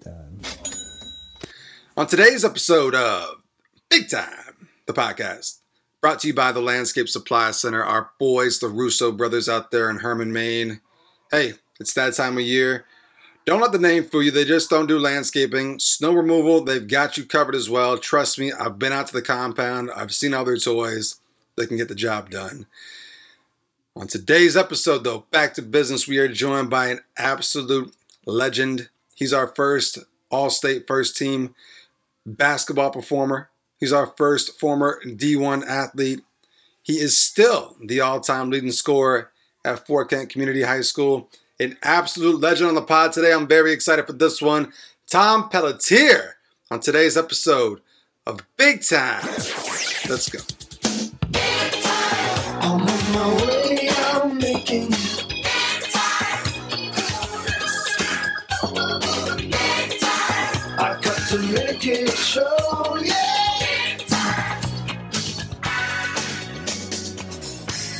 time. On today's episode of Big Time, the podcast, brought to you by the Landscape Supply Center, our boys, the Russo brothers out there in Herman, Maine. Hey, it's that time of year. Don't let the name fool you. They just don't do landscaping. Snow removal, they've got you covered as well. Trust me, I've been out to the compound. I've seen all their toys. They can get the job done. On today's episode, though, back to business, we are joined by an absolute legend. He's our first All-State first team basketball performer. He's our first former D1 athlete. He is still the all-time leading scorer at Fort Kent Community High School. An absolute legend on the pod today. I'm very excited for this one. Tom Pelletier on today's episode of Big Time. Let's go. I'm on my way, I'm making it. I got to make it show, yeah.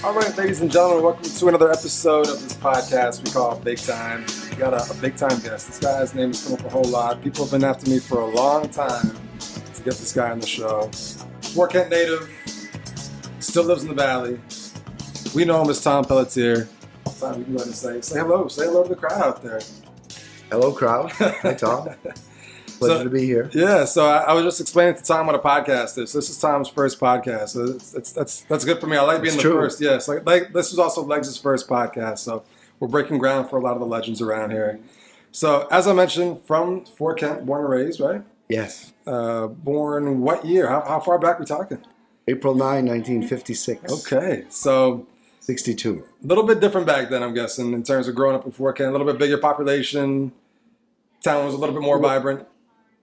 All right, ladies and gentlemen, welcome to another episode of this podcast we call Big Time. We got a big time guest. This guy's name has come up a whole lot. People have been after me for a long time to get this guy on the show. Fort Kent native, still lives in the valley. We know him as Tom Pelletier. Tom, you can go ahead and say hello. Say hello to the crowd out there. Hello, crowd. Hi, Tom. Pleasure to be here. Yeah, so I was just explaining to Tom what a podcast is. This is Tom's first podcast, so that's good for me. I like being the first. Yes, like this is also Legs' first podcast, so we're breaking ground for a lot of the legends around here. So as I mentioned, from Fort Kent, born and raised, right? Yes. Born what year? How far back are we talking? April 9, 1956. Okay, so 62. A little bit different back then, I'm guessing, in terms of growing up in Fort Kent. A little bit bigger population. Town was a little bit more vibrant.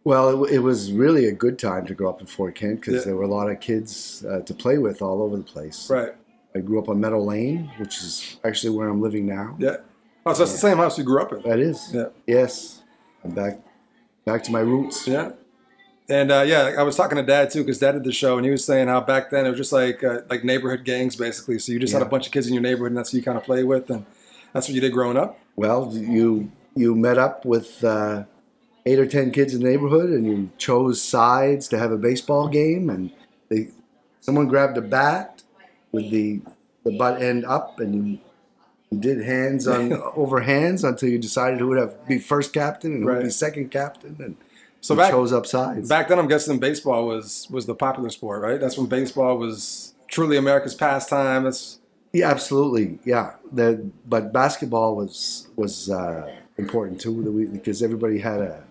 Well, it was really a good time to grow up in Fort Kent because there were a lot of kids to play with all over the place. Right. I grew up on Meadow Lane, which is actually where I'm living now. Yeah. Oh, so it's the same house you grew up in? That is. Yeah. Yes. I'm back to my roots. Yeah. And I was talking to Dad too, because Dad did the show, and he was saying how back then it was just like neighborhood gangs, basically. So you just had a bunch of kids in your neighborhood, and that's who you kind of play with, and that's what you did growing up. Well, you met up with 8 or 10 kids in the neighborhood, and you chose sides to have a baseball game, and someone grabbed a bat with the butt end up, and you did hands on over hands until you decided who would be first captain and who would be second captain, and so chose up sides. Back then, I'm guessing baseball was the popular sport, right? That's when baseball was truly America's pastime. Yeah, absolutely, yeah. But basketball was important too, because everybody had a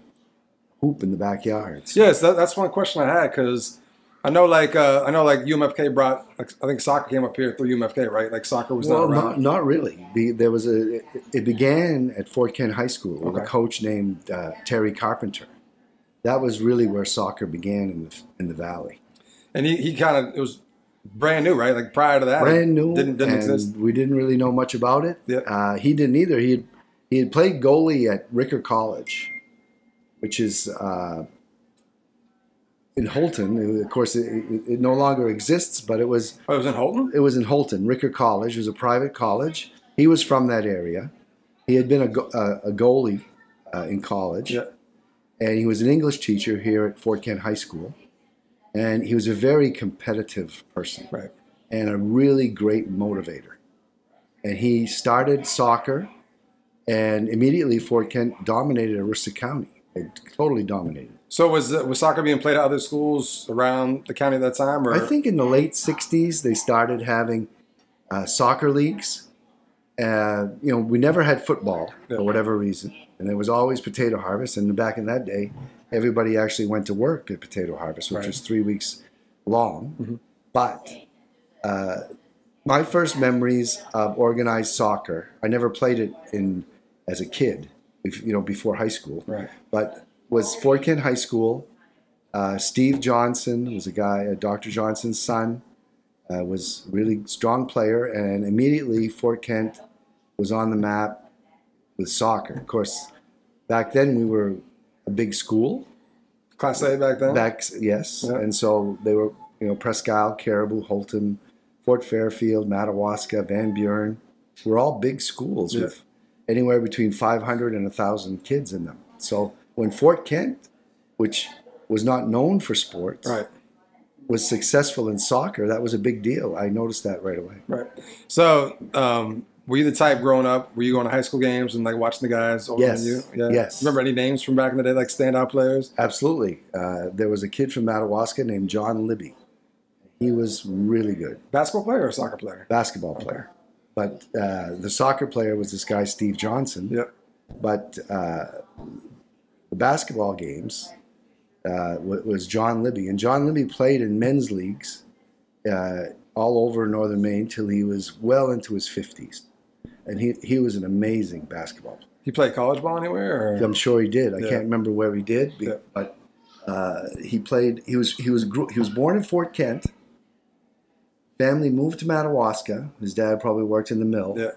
hoop in the backyard. So. Yes, that's one question I had, because I know UMFK brought, I think soccer came up here through UMFK, right? Like soccer was not around. Not really. It began at Fort Kent High School with a coach named Terry Carpenter. That was really where soccer began in the valley. And he kind of, it was brand new, right? Like prior to that, brand new, didn't exist. We didn't really know much about it. Yeah. He didn't either. He had played goalie at Ricker College, which is in Holton. Of course, it no longer exists, but it was. Oh, it was in Holton? It was in Holton. Ricker College. It was a private college. He was from that area. He had been a goalie in college. Yeah. And he was an English teacher here at Fort Kent High School. And he was a very competitive person. Right. And a really great motivator. And he started soccer, and immediately Fort Kent dominated Aroostook County. It totally dominated. So was soccer being played at other schools around the county at that time? Or? I think in the late 60s they started having soccer leagues. We never had football for whatever reason. And there was always potato harvest. And back in that day, everybody actually went to work at potato harvest, which was 3 weeks long. Mm-hmm. But my first memories of organized soccer, I never played it as a kid, before high school. Right. But was Fort Kent High School. Steve Johnson was Dr. Johnson's son, was a really strong player. And immediately Fort Kent was on the map with soccer. Of course, back then we were a big school. Class A back then? Yes. Yeah. And so they were, Presque Isle, Caribou, Holton, Fort Fairfield, Madawaska, Van Buren. Were all big schools with anywhere between 500 and 1,000 kids in them. So when Fort Kent, which was not known for sports, Right. was successful in soccer, that was a big deal. I noticed that right away. Right. So, were you the type growing up? Were you going to high school games and like watching the guys older Yes. than you? Yeah. Yes. Remember any names from back in the day, like standout players? Absolutely. There was a kid from Madawaska named John Libby. He was really good. Basketball player or soccer player? Basketball player. But the soccer player was this guy, Steve Johnson. Yep. But the basketball games was John Libby. And John Libby played in men's leagues all over northern Maine till he was well into his 50s. And he was an amazing basketball player. He played college ball anywhere? Or? I'm sure he did. I Yeah. can't remember where he did, Yeah. but he played. He was born in Fort Kent. Family moved to Madawaska. His dad probably worked in the mill. Yeah.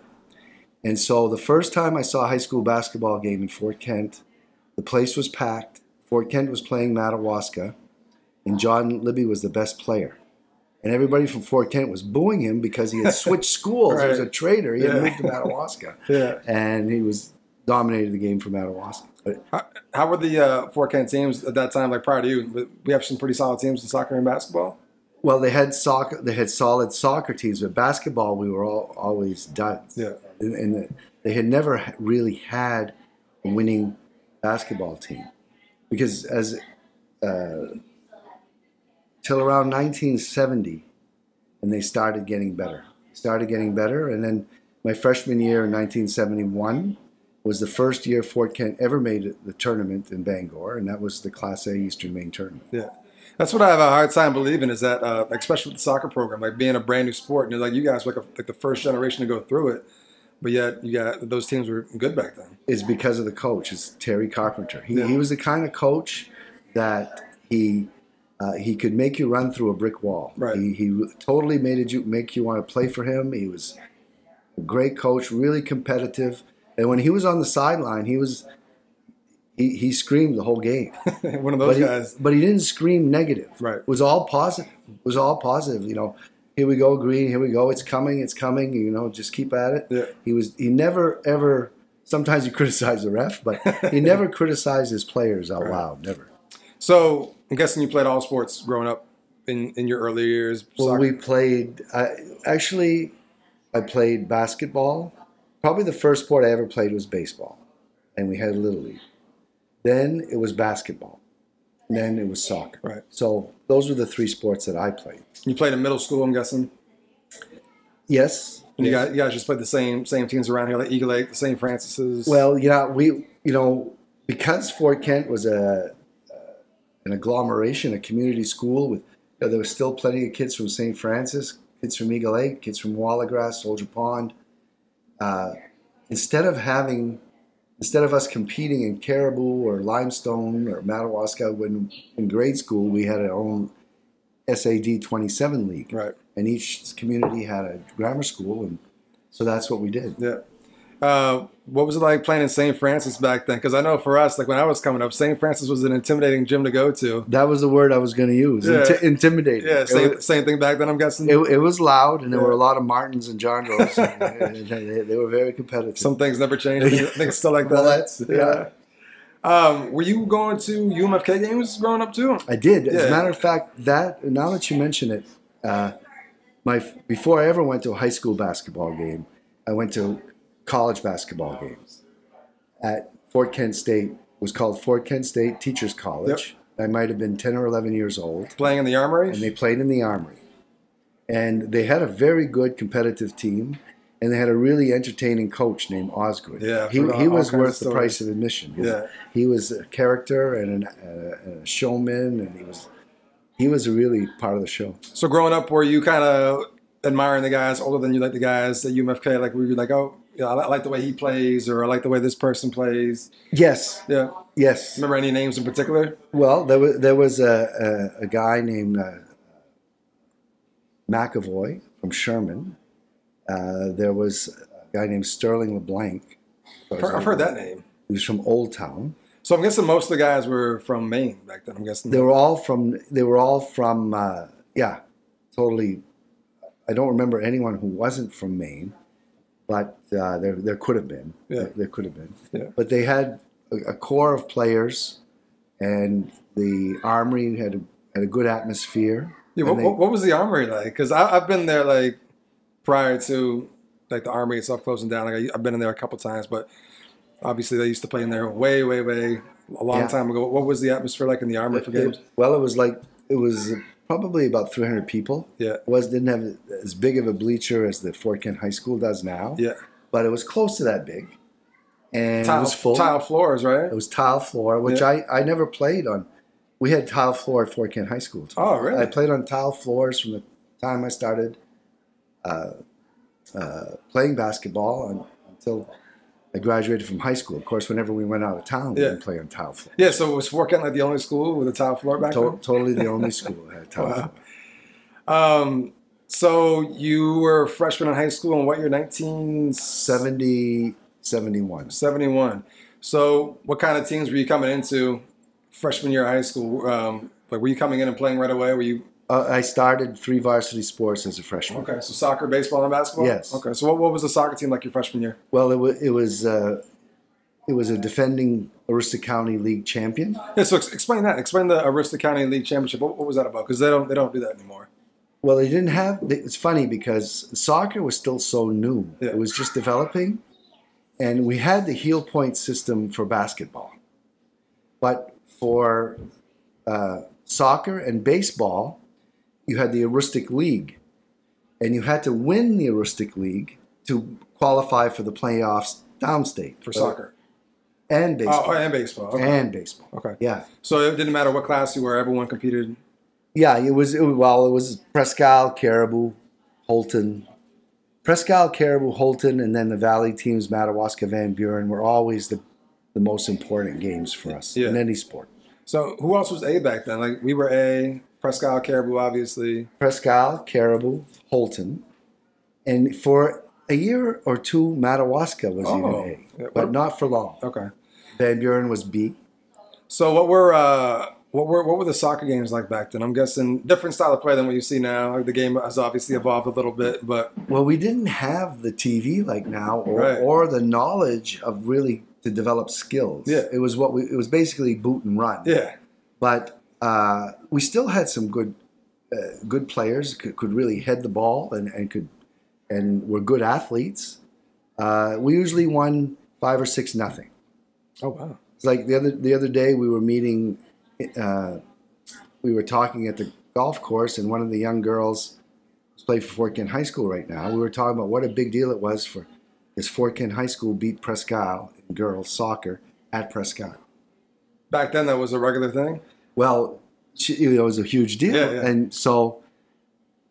And so the first time I saw a high school basketball game in Fort Kent, the place was packed. Fort Kent was playing Madawaska, and John Libby was the best player. And everybody from Fort Kent was booing him because he had switched schools. Right. He was a traitor. He Yeah. had moved to Madawaska. Yeah. And he was dominated the game for Madawaska. But How were the Fort Kent teams at that time, like prior to you? We have some pretty solid teams in soccer and basketball. well, they had soccer. They had solid soccer teams, but basketball we were always duds. Yeah. And they had never really had a winning basketball team because till around 1970, and they started getting better. And then my freshman year in 1971 was the first year Fort Kent ever made the tournament in Bangor, and that was the Class A Eastern Maine tournament. Yeah. That's what I have a hard time believing is that, like, especially with the soccer program, like being a brand new sport, and like you guys were like the first generation to go through it, but yet you got those teams were good back then. Is because of the coach. It's Terry Carpenter. Yeah. He was the kind of coach that he could make you run through a brick wall. Right. He totally make you want to play for him. He was a great coach, really competitive. And when he was on the sideline, he screamed the whole game. One of those guys. But he didn't scream negative. Right. It was all positive. You know, here we go, Green. Here we go. It's coming. You know, just keep at it. Yeah. He never ever. Sometimes he criticized the ref, but he never criticized his players out loud. Never. So I'm guessing you played all sports growing up in your early years. Well, Soccer. we played. I played basketball. Probably the first sport I ever played was baseball, and we had a little league. Then it was basketball. And then it was soccer. Right. So those were the three sports that I played. You played in middle school, I'm guessing. Yes. And you guys just played the same teams around here, like Eagle Lake, the St. Francis's. Well, yeah, because Fort Kent was an agglomeration, a community school with, there was still plenty of kids from St. Francis, kids from Eagle Lake, kids from Wallagrass, Soldier Pond. Instead of us competing in Caribou or Limestone or Madawaska, when in grade school we had our own SAD 27 league, Right. and each community had a grammar school, and so that's what we did. Yeah. What was it like playing in St. Francis back then? Because I know for us, like when I was coming up, St. Francis was an intimidating gym to go to. That was the word I was going to use. Yeah. Intimidating. Yeah, same thing back then, I'm guessing. It was loud, and there Yeah. were a lot of Martins and John Does. They were very competitive. Some things never changed. I think it's still like that. Well, that's- yeah. Were you going to UMFK games growing up too? I did. As Yeah. a matter of fact, now that you mention it, before I ever went to a high school basketball game, I went to college basketball games at Fort Kent State. It was called Fort Kent State Teachers College. I might have been 10 or 11 years old. Playing in the Armory? And they played in the Armory. And they had a very good competitive team, and they had a really entertaining coach named Osgood. Yeah, I've he heard all was kinds worth of the price stories. of admission. Yeah. He was a character and a showman, and he was really part of the show. So growing up, were you kind of admiring the guys older than you like the guys at UMFK? Like were you like, oh, yeah, I like the way he plays, or I like the way this person plays? Yes. Yeah. Yes. Remember any names in particular? Well, there was a guy named McAvoy from Sherman. There was a guy named Sterling LeBlanc. I've heard that name. He was from Old Town. So I'm guessing most of the guys were from Maine back then. I'm guessing They were all from. Yeah, totally. I don't remember anyone who wasn't from Maine, but there could have been. Yeah. There could have been. Yeah. But they had a core of players, and the Armory had a good atmosphere. Yeah, And what was the Armory like? Because I've been there like prior to like the Armory itself closing down. Like I've been in there a couple times, but obviously they used to play in there way a long time ago. What was the atmosphere like in the Armory for games? Well, it was probably about 300 people. Yeah. Didn't have as big of a bleacher as the Fort Kent High School does now. Yeah. But it was close to that big. And Tile, it was full. Tile floors, right? It was tile floor, which I never played on. We had tile floor at Fort Kent High School too. Oh, really? I played on tile floors from the time I started playing basketball until I graduated from high school. Of course, whenever we went out of town, we would play on tile floor. Yeah, so was Fort Kent like the only school with a tile floor back then? Totally the only school that had tile floor. So you were a freshman in high school in what year? 71. 71. So what kind of teams were you coming into freshman year of high school? Like were you coming in and playing right away? Were you? I started 3 varsity sports as a freshman. Okay, so soccer, baseball, and basketball. Yes. Okay, so what was the soccer team like your freshman year? Well, it was a defending Aroostook County League champion. Yeah, so explain that. Explain the Aroostook County League Championship. What was that about? Because they don't do that anymore. Well, they didn't have. It's funny because soccer was still so new. Yeah. It was just developing, and we had the heel point system for basketball, but for soccer and baseball, you had the Aroostook League, and you had to win the Aroostook League to qualify for the playoffs downstate For soccer. and baseball. Oh, and baseball. Okay. And baseball. Okay. Yeah. So it didn't matter what class you were, everyone competed. Yeah, it was Prescal, Caribou, Holton. Prescal, Caribou, Holton, and then the Valley teams, Madawaska, Van Buren, were always the most important games for us in any sport. So who else was A back then? Like we were A, Prescal, Caribou, obviously. Prescal, Caribou, Holton. And for a year or two, Madawaska was even A, but not for long. Okay. Van Buren was B. So what were the soccer games like back then? I'm guessing different style of play than what you see now. The game has obviously evolved a little bit, but well, we didn't have the TV like now, Right. or the knowledge of really to develop skills. Yeah. It was basically boot and run. yeah, But we still had some good players could really head the ball and were good athletes. We usually won 5 or 6-0. oh wow, It's like the other day we were meeting. We were talking at the golf course, and one of the young girls who's playing for Fort Kent High School right now. We were talking about what a big deal it was for this Fort Kent High School beat Prescal in girls soccer at Prescal. back then that was a regular thing. Well, it was a huge deal. Yeah. And so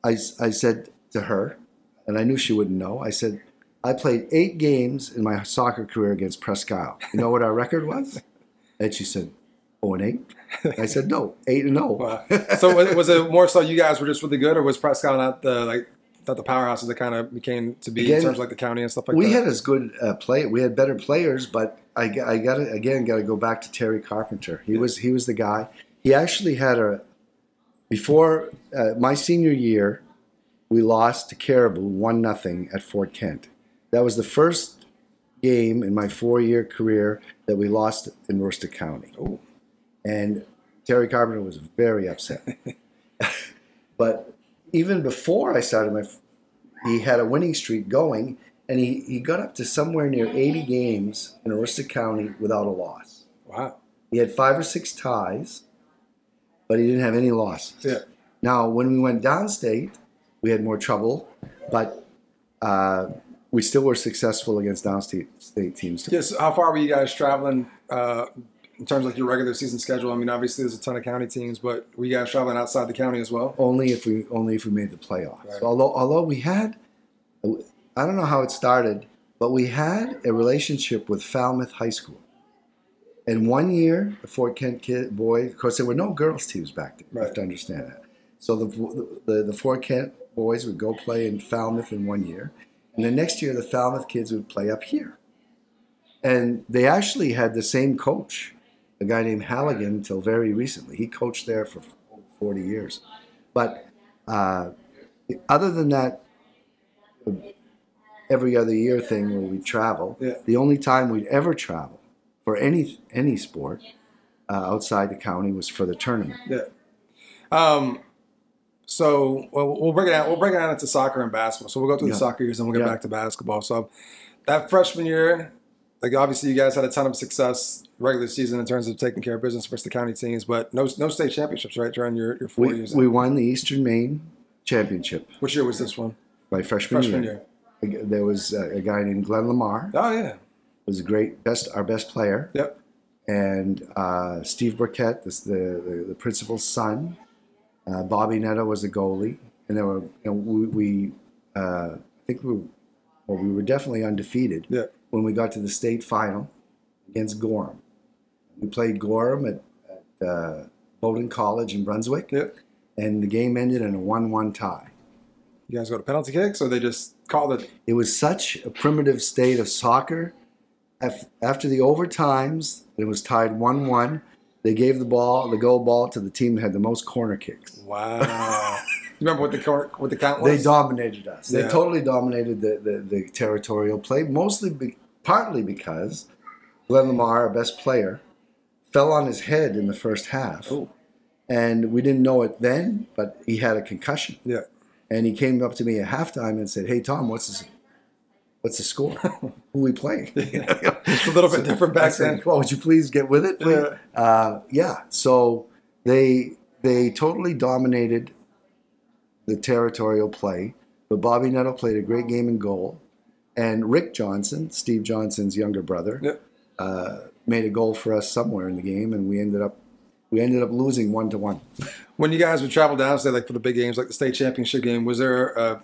I said to her, and I knew she wouldn't know, I said, I played 8 games in my soccer career against Prescal. You know what our record was? And she said, 0-8. I said, no, 8-0. Wow. So was it more so you guys were just really good, or was Prescal not the powerhouses that kind of became to be in terms of like the county and stuff like that? We had as good we had better players, but I got to go back to Terry Carpenter. He was the guy. He actually had before my senior year, we lost to Caribou 1-0 at Fort Kent. That was the first game in my 4-year career that we lost in Aroostook County. Ooh. And Terry Carpenter was very upset. But even before I started he had a winning streak going, and he got up to somewhere near 80 games in Aroostook County without a loss. Wow. He had 5 or 6 ties, but he didn't have any losses. Yeah. Now, when we went downstate, we had more trouble, but we still were successful against downstate teams. Yes. How far were you guys traveling in terms of like your regular season schedule? I mean, obviously there's a ton of county teams, but were you guys traveling outside the county as well? Only if we made the playoffs. Right. Although we had, I don't know how it started, but we had a relationship with Falmouth High School. And one year, the Fort Kent boys, of course, there were no girls teams back then. You have to understand that. So the Fort Kent boys would go play in Falmouth in one year, and the next year the Falmouth kids would play up here. And they actually had the same coach, a guy named Halligan, until very recently. He coached there for 40 years. But other than that, every other year thing where we'd travel, the only time we'd ever travel for any sport outside the county was for the tournament. Yeah. So we'll break it down. We'll break it down into soccer and basketball. So we'll go through the soccer years and we'll get back to basketball. So that freshman year, like obviously you guys had a ton of success regular season in terms of taking care of business versus the county teams, but no state championships, right? During your 4 years. We won the Eastern Maine Championship. Which year was this one? My freshman year. There was a guy named Glenn Lamar. Oh yeah. Was our best player. Yep. And Steve Burkett, the principal's son. Bobby Netto was the goalie, and there were I think we were definitely undefeated. Yeah. When we got to the state final against Gorham. We played Gorham at Bowdoin College in Brunswick. Yep. And the game ended in a 1-1 tie. You guys go to penalty kicks, or they just called it? It was such a primitive state of soccer. After the overtimes, it was tied 1-1. They gave the goal ball to the team that had the most corner kicks. Wow. You remember what the count was? They dominated us. Yeah. They totally dominated the territorial play, partly because Glenn Lamar, our best player, fell on his head in the first half. Ooh. And we didn't know it then, but he had a concussion. Yeah. And he came up to me at halftime and said, "Hey, Tom, what's the score? Who we playing?" It's a little bit different back then. Well, would you please get with it? Please? Yeah. So they totally dominated the territorial play, but Bobby Netto played a great game in goal, and Rick Johnson, Steve Johnson's younger brother, made a goal for us somewhere in the game, and we ended up losing 1-1. When you guys would travel down, say like for the big games, like the state championship game, was there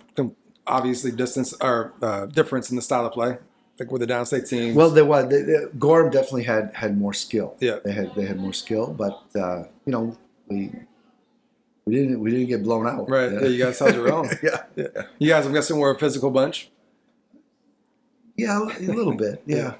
obviously distance or difference in the style of play, like with the downstate teams? Well, there was. Gorham definitely had more skill. Yeah, they had more skill, but we didn't get blown out. Right. Yeah, you guys held your own. Yeah. You guys, I'm guessing, were a physical bunch. Yeah, a little bit. Yeah.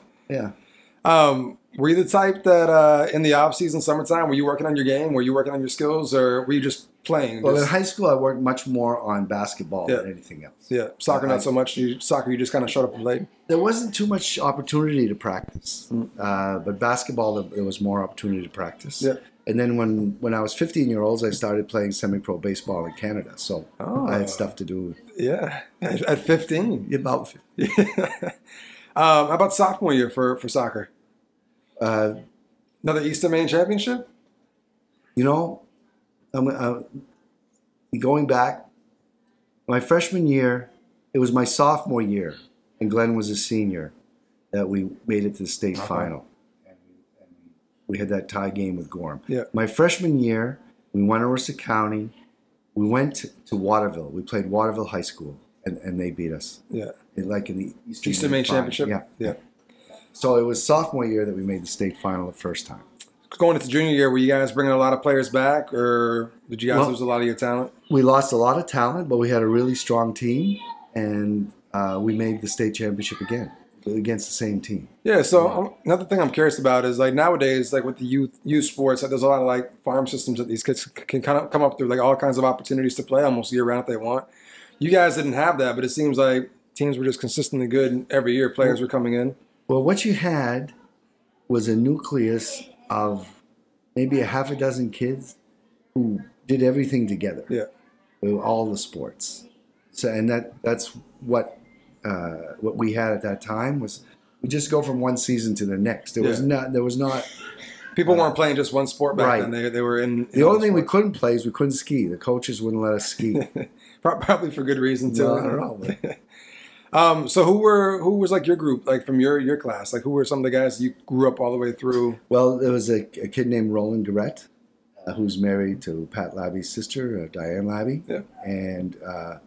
Were you the type that in the off season, summertime, were you working on your game? Were you working on your skills, or were you just playing? Well, in high school, I worked much more on basketball than anything else. Yeah, soccer not so much. Soccer, you just kind of showed up and played. There wasn't too much opportunity to practice, but basketball, there was more opportunity to practice. Yeah. And then when I was 15 years old, I started playing semi-pro baseball in Canada. So I had stuff to do. Yeah, at 15. About 15. Yeah. How about sophomore year for soccer? Another Eastern Maine championship? I'm going back, my freshman year, it was my sophomore year, and Glenn was a senior, that we made it to the state final. And we had that tie game with Gorham. Yeah. My freshman year, we won Aroostook County. We went to Waterville. We played Waterville High School, and they beat us. Yeah. In the Eastern Maine championship? Yeah. So it was sophomore year that we made the state final the first time. Going into junior year, were you guys bringing a lot of players back, or did you guys lose a lot of your talent? We lost a lot of talent, but we had a really strong team, and we made the state championship again against the same team. Yeah. So another thing I'm curious about is like nowadays, like with the youth sports, like there's a lot of like farm systems that these kids can kind of come up through, like all kinds of opportunities to play almost year round if they want. You guys didn't have that, but it seems like teams were just consistently good, and every year players were coming in. Well, what you had was a nucleus of maybe a half a dozen kids who did everything together. Yeah. All the sports. So, and that's what we had at that time was we just go from one season to the next. There was not. People weren't playing just one sport back then. They were in. The only thing we couldn't play is we couldn't ski. The coaches wouldn't let us ski. Probably for good reason too. No, I don't know. So who was like your group, like from your class? Like who were some of the guys you grew up all the way through? Well, there was a kid named Roland Garrett, who's married to Pat Labby's sister, Diane Labby. Yeah. And there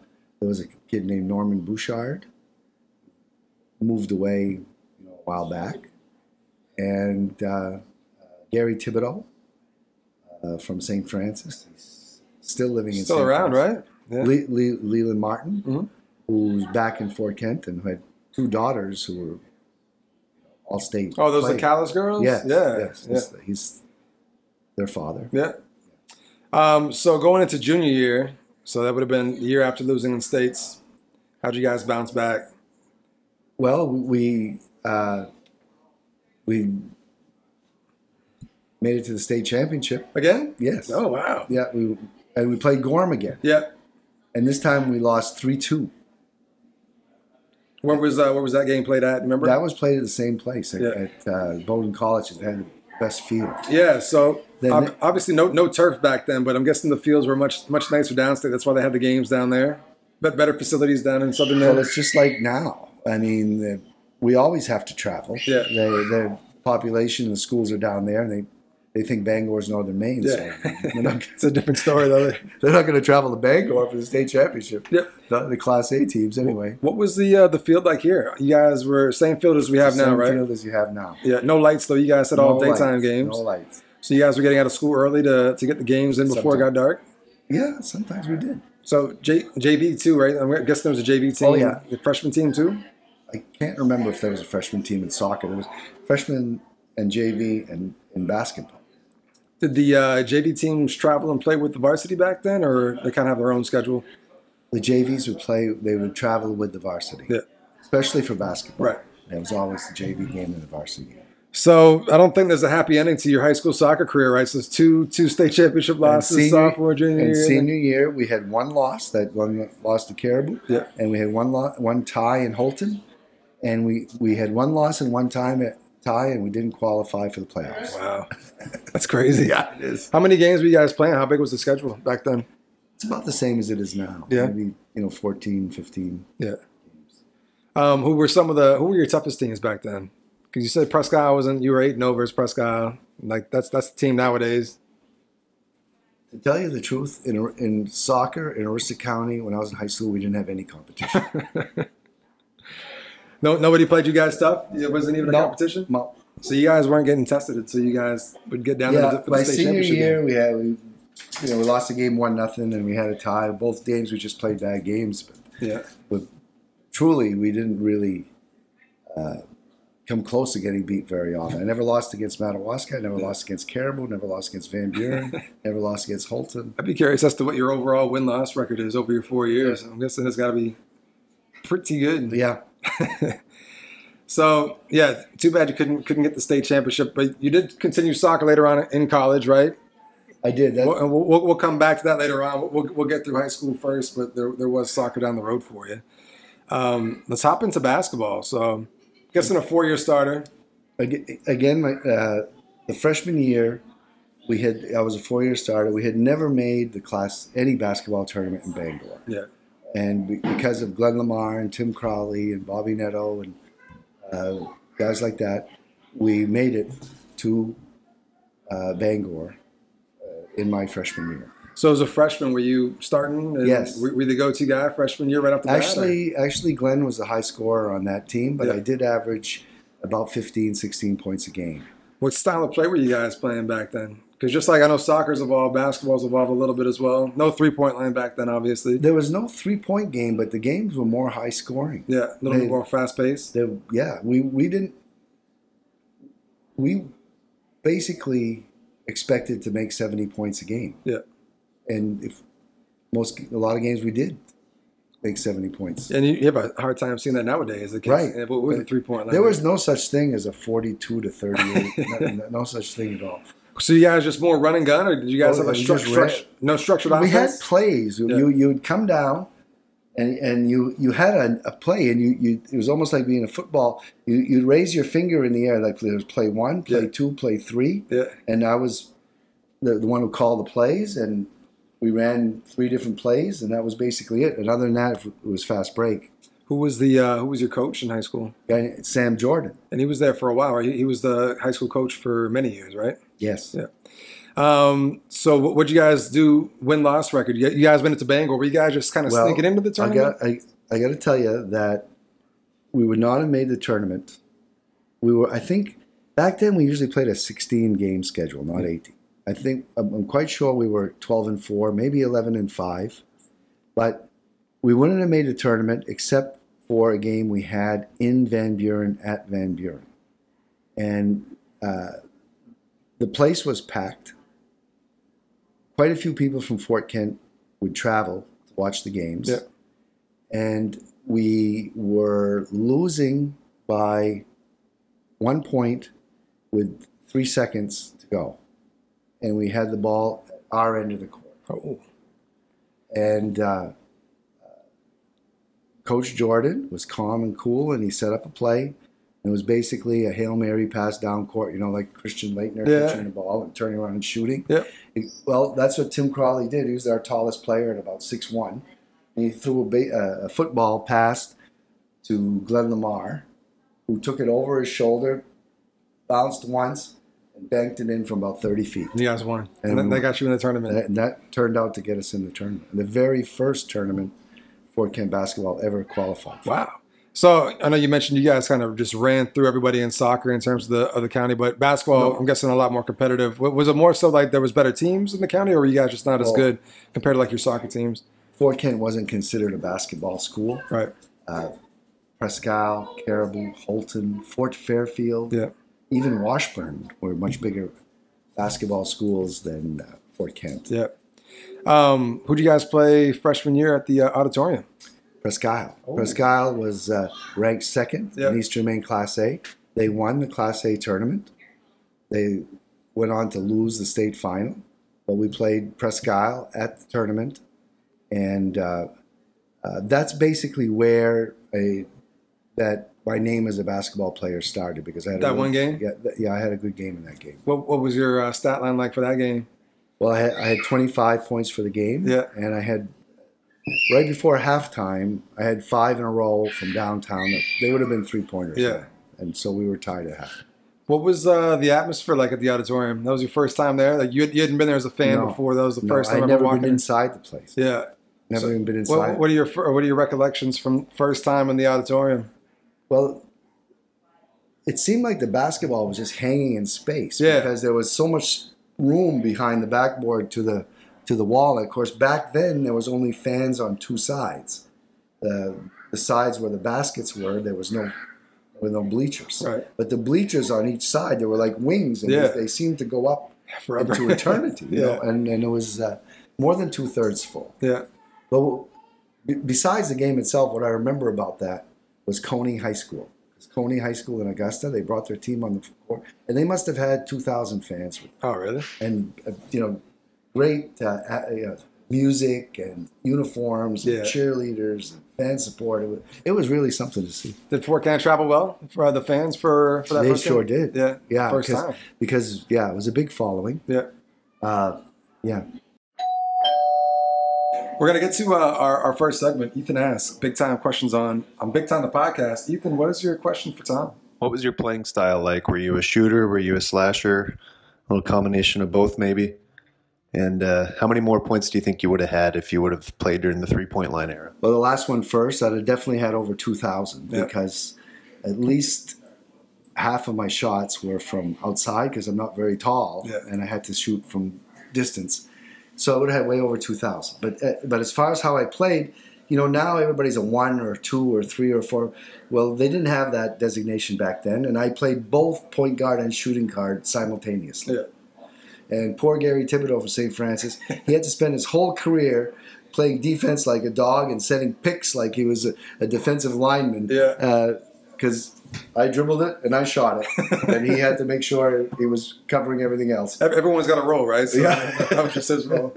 was a kid named Norman Bouchard, moved away a while back. And Gary Thibodeau from St. Francis. He's still living in St. Still around, Francis. right? Yeah. Leland Martin, who's back in Fort Kent and who had two daughters who were all state. Oh, those are the players. Callis girls? Yes. He's their father. Yeah. So going into junior year, so that would have been the year after losing in states. How'd you guys bounce back? Well, we Made it to the state championship. Again? Yes. Oh, wow. Yeah, we played Gorham again. Yeah. And this time we lost 3-2. Where was that game played at? Remember? That was played at the same place at, Yeah. at Bowdoin College. It had the best field. Yeah, so Then- obviously no turf back then, but I'm guessing the fields were much nicer downstate. That's why they had the games down there. But better facilities down in Southern Well, Maine. it's just like now. I mean, we always have to travel. Yeah. The population, the schools are down there, and they think Bangor's Northern Maine. Yeah. So they're not, It's a different story, though. they're not going to travel to Bangor for the state championship. Yep. The Class A teams, anyway. What was the field like here? You guys were same field as we have now, Same right? field as you have now. Yeah, no lights though. You guys had all No daytime lights, games. No lights. So you guys were getting out of school early to get the games in before it got dark. Yeah, sometimes we did. So JV too, right? I guess there was a JV team. Oh, yeah. The freshman team too. I can't remember if there was a freshman team in soccer. There was freshman and JV and in basketball. Did the JV teams travel and play with the varsity back then, or they kind of have their own schedule? The JVs would play. They would travel with the varsity, Yeah. especially for basketball. Right. It was always the JV game and the varsity game. So I don't think there's a happy ending to your high school soccer career, right? So it's two state championship losses, sophomore, junior year. Senior year, we had one loss. That one loss to Caribou. Yeah. And we had one tie in Holton, and we had one loss and one tie, and we didn't qualify for the playoffs. Wow, that's crazy. Yeah, it is. How many games were you guys playing? How big was the schedule back then? It's about the same as it is now. Yeah. Maybe 14, 15. Yeah. Who were your toughest teams back then? Because you said Presque Isle you were 8-0 versus Presque Isle. Like that's the team nowadays. To tell you the truth, in soccer in Aroostook County, when I was in high school, we didn't have any competition. Nobody played you guys tough. It wasn't even a No. competition. No. So you guys weren't getting tested until you guys would get down Yeah, to the my state senior championship year, game. we lost the game 1-0, and we had a tie. Both games we just played bad games, Yeah. but truly we didn't really come close to getting beat very often. I never lost against Madawaska. I never lost against Caribou. Never lost against Van Buren. Never lost against Holton. I'd be curious as to what your overall win-loss record is over your 4 years. I'm guessing it's got to be pretty good. Yeah. So yeah, too bad you couldn't get the state championship, but you did continue soccer later on in college, right? I did. We'll come back to that later on. We'll get through high school first, but there was soccer down the road for you. Let's hop into basketball. So, guessing a 4-year starter. Again, the freshman year, I was a 4-year starter. We had never made any basketball tournament in Bangor. Yeah. And because of Glenn Lamar and Tim Crowley and Bobby Netto and guys like that, we made it to Bangor in my freshman year. So as a freshman, were you starting? And Yes. Were you the go-to guy freshman year right off the bat? Actually, Glenn was the high scorer on that team, but Yeah. I did average about 15, 16 points a game. What style of play were you guys playing back then? Because just like I know soccer's evolved, basketball's evolved a little bit as well. No three-point line back then, obviously. There was no three-point game, but the games were more high scoring. Yeah, a little bit more fast-paced. We basically expected to make 70 points a game. Yeah. And a lot of games we did make 70 points. And you have a hard time seeing that nowadays. Right. With a three-point line. There was no such thing as a 42 to 38. no such thing at all. So you guys just more run and gun, or did you guys have a we just no structured We had offense? plays. Yeah. You would come down, and you had a play, and it was almost like being a football. You'd raise your finger in the air, like there was play 1, play 2, play 3. Yeah. And I was the one who called the plays, and we ran 3 different plays, and that was basically it. And other than that, it was fast break. Who was your coach in high school? Guy, Sam Jordan. And he was there for a while, right? He was the high school coach for many years, right? Yes. Yeah. So what'd you guys do win-loss record? You guys went into Bangor. Were you guys just kind of sneaking into the tournament? I got to tell you that we would not have made the tournament. I think, back then we usually played a 16-game schedule, not 18. I think, I'm quite sure we were 12-4, maybe 11-5. But we wouldn't have made a tournament except for a game we had in Van Buren at Van Buren. And the place was packed. Quite a few people from Fort Kent would travel to watch the games. Yeah. And we were losing by 1 point with 3 seconds to go. and we had the ball at our end of the court. Oh. And Coach Jordan was calm and cool, and he set up a play. It was basically a Hail Mary pass down court, like Christian Leitner catching the ball and turning around and shooting. Yeah. Well, that's what Tim Crawley did. He was our tallest player at about 6'1". And he threw a football pass to Glenn Lamar, who took it over his shoulder, bounced once, and banked it in from about 30 feet. You guys won. And then they got you in the tournament. And that turned out to get us in the tournament. The very first tournament Fort Kent basketball ever qualified for. Wow. So I know you mentioned you guys kind of just ran through everybody in soccer in terms of the county, but basketball, I'm guessing a lot more competitive. Was it more so like there was better teams in the county, or were you guys just not as good compared to like your soccer teams? Fort Kent wasn't considered a basketball school. Right. Presque Isle, Caribou, Holton, Fort Fairfield, even Washburn were much bigger basketball schools than Fort Kent. Yeah. Who'd you guys play freshman year at the Auditorium? Presque Isle. Presque Isle was ranked second in Eastern Maine Class A. They won the Class A tournament. They went on to lose the state final, but we played Presque Isle at the tournament, and that's basically where that my name as a basketball player started, because I had one game. Yeah, I had a good game in that game. What was your stat line like for that game? Well, I had 25 points for the game, and I had. Right before halftime, I had 5 in a row from downtown. They would have been 3-pointers. Yeah. And so we were tied at half. What was the atmosphere like at the Auditorium? That was your first time there? Like you hadn't been there as a fan before. That was the first time I'd ever never walking been inside the place. Yeah. Never even been inside. What are your recollections from first time in the Auditorium? Well, it seemed like the basketball was just hanging in space. Yeah. Because there was so much room behind the backboard to the wall. And of course, back then there was only fans on 2 sides. The sides where the baskets were, there were no bleachers. Right. But the bleachers on each side, they were like wings, and they seemed to go up forever into eternity. You know? And it was more than 2/3 full. Yeah. But besides the game itself, what I remember about that was Coney High School. Coney High School in Augusta, they brought their team on the floor, and they must have had 2,000 fans. Oh, really? And great music and uniforms and cheerleaders and fan support. It was really something to see. Did Fort Kent travel well for the fans for that they first sure game? did. Yeah, first time. Because it was a big following. Yeah. Yeah. We're going to get to our first segment. Ethan asks big time questions on Big Time the podcast. Ethan, what is your question for Tom? What was your playing style like? Were you a shooter? Were you a slasher? A little combination of both, maybe? And how many more points do you think you would have had if you would have played during the 3-point line era? Well, the last one first, I'd have definitely had over 2,000 because at least half of my shots were from outside because I'm not very tall and I had to shoot from distance. So I would have had way over 2,000. But as far as how I played, now everybody's a 1 or 2 or 3 or 4. Well, they didn't have that designation back then, and I played both point guard and shooting guard simultaneously. Yeah. And poor Gary Thibodeau from St. Francis, he had to spend his whole career playing defense like a dog and setting picks like he was a defensive lineman. Because I dribbled it and I shot it, and he had to make sure he was covering everything else. Everyone's got a role, right? So that was just his role.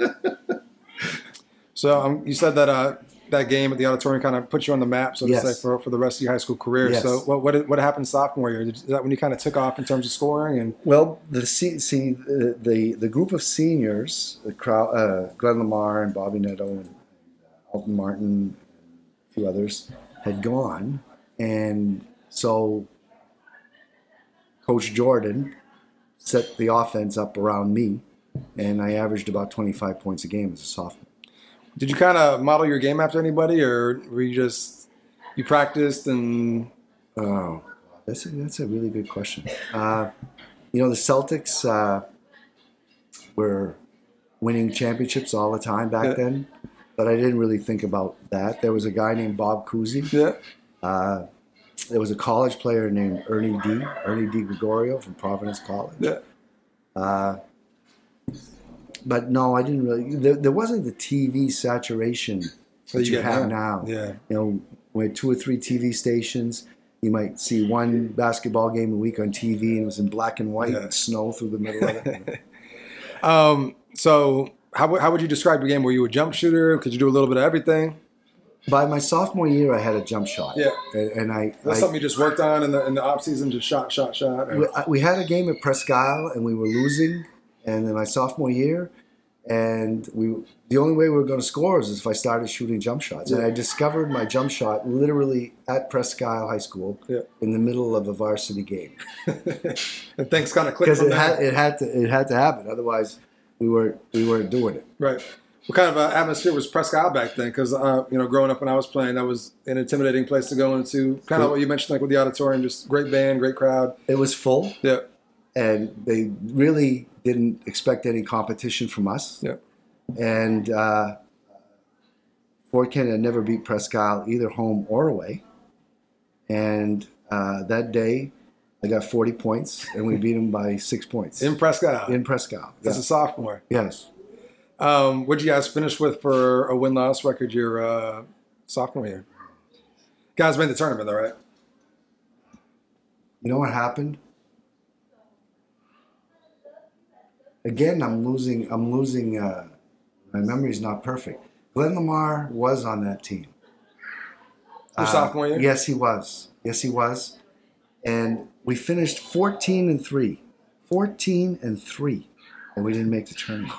So you said that game at the Auditorium kind of put you on the map, so to say, for the rest of your high school career. Yes. So what happened sophomore year? Is that when you kind of took off in terms of scoring? And well, the group of seniors, Glenn Lamar and Bobby Netto and Alton Martin and a few others, had gone, and so Coach Jordan set the offense up around me, and I averaged about 25 points a game as a sophomore. Did you kind of model your game after anybody, or were you practiced and? Oh, that's a really good question. The Celtics were winning championships all the time back then, but I didn't really think about that. There was a guy named Bob Cousy. Yeah. There was a college player named Ernie D. Gregorio from Providence College. Yeah. But no, I didn't really. There wasn't the TV saturation that you have now. Yeah. We had 2 or 3 TV stations. You might see one basketball game a week on TV, and it was in black and white with snow through the middle of it. So how would you describe your game? Were you a jump shooter? Could you do a little bit of everything? By my sophomore year, I had a jump shot. Yeah. And That's something you just worked on in the off season, just shot. Or? we had a game at Presque Isle, and we were losing. And in my sophomore year, and the only way we were going to score is if I started shooting jump shots. And I discovered my jump shot literally at Presque Isle High School in the middle of a varsity game. And things kind of clicked. Because it had to happen. Otherwise, we weren't doing it. Right. What kind of atmosphere was Presque Isle back then? Because growing up when I was playing, that was an intimidating place to go into. Kind of what you mentioned, like with the Auditorium, just great band, great crowd. It was full. Yeah. And they really didn't expect any competition from us. Yeah. And Fort Kent had never beat Presque Isle either home or away. And that day, I got 40 points, and we beat them by 6 points. In Presque Isle? In Presque Isle. As a sophomore? Yes. What did you guys finish with for a win-loss record your sophomore year? Guys made the tournament, though, right? You know what happened? Again, I'm losing. My memory's not perfect. Glenn Lamar was on that team. Your sophomore year? Yes, he was. And we finished 14-3. 14-3. And we didn't make the tournament.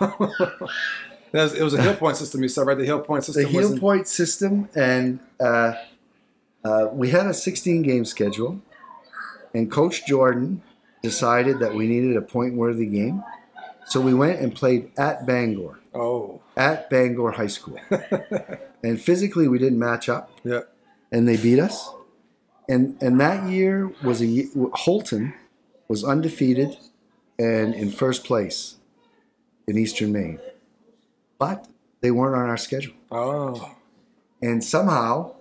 It was a heel point system, you said, right? The heel point system. The heel point system, and we had a 16-game schedule, and Coach Jordan decided that we needed a point-worthy game, so we went and played at Bangor. Oh. At Bangor High School. And physically, we didn't match up. Yeah. And they beat us. And that year was Holton was undefeated and in first place in Eastern Maine. But they weren't on our schedule. Oh. And somehow,